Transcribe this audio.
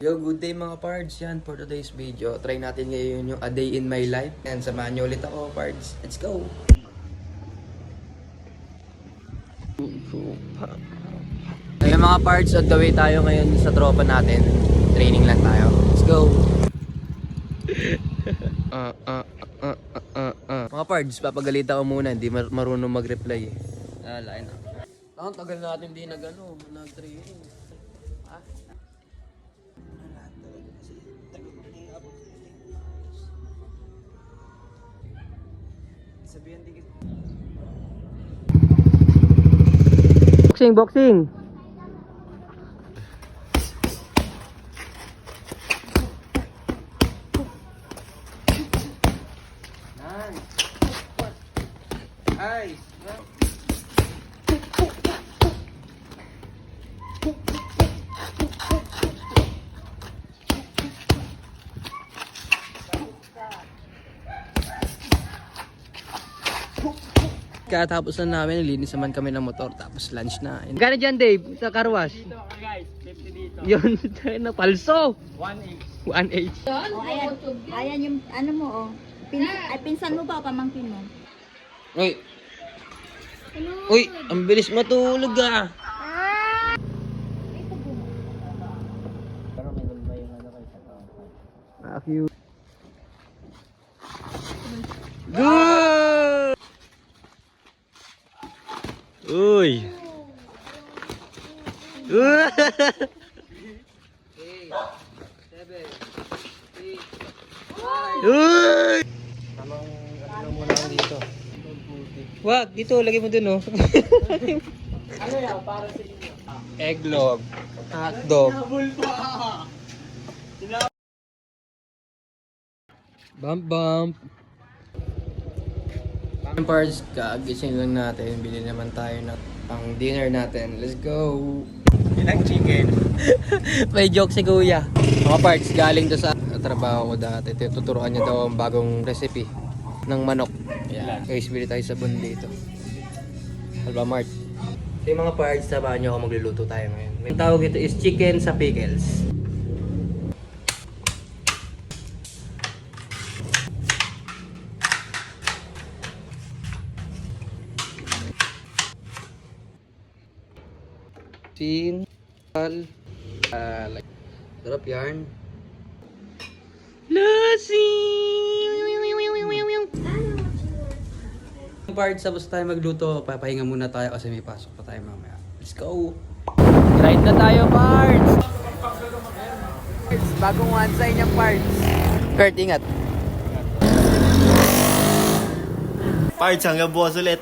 Yo, good day mga pards. Yan for today's video. Try natin ngayon yung a day in my life. And samahan nyo ulit ako, pards. Let's go! Ayun mga pards, on the way tayo ngayon sa tropa natin. Training lang tayo. Let's go! Mga pards, papagalitan ko muna. Hindi marunong mag-reply eh. Lain na. Ang tagal natin di nag-training. Ha? Sabihan din boxing. Nice. Katapos na namin, nilinis naman kami ng motor, tapos lunch na. Gano'n dyan, Dave? Sa car wash? Dito, guys, 50 dito. Yun, na palso. 1.8. 1.8. Oh, ayan yung ano mo, oh. Pinsan mo ba o pamangkin mo? Uy. Uy, ang bilis matulog ah. Cute. Good! Uy! Uy! Tamang ano muna ako dito. Wag, dito, lagay mo dun oh. Ano yan, para sa inyo? Egglog. Hotdog. Bump bump. Parts, kagising lang natin. Bili naman tayo ng pang dinner natin. Let's go! Ilang chicken? May joke si kuya. Mga parts, galing to sa trabaho ko dati. Tuturuan niya daw ang bagong recipe ng manok. Yeah. Guys, bili tayo sa bun dito. Albamart. So yung mga parts, sabahan niyo ako magluluto tayo ngayon. May tawag ito is chicken sa pickles. Like, sarap yarn. Parts, tapos tayo magluto, papahinga muna tayo kasi may pasok pa tayo mamaya. Let's go! Ride na tayo, parts! Bagong one sign yung parts. Kurt, ingat. Parts, hanggang bukas ulit.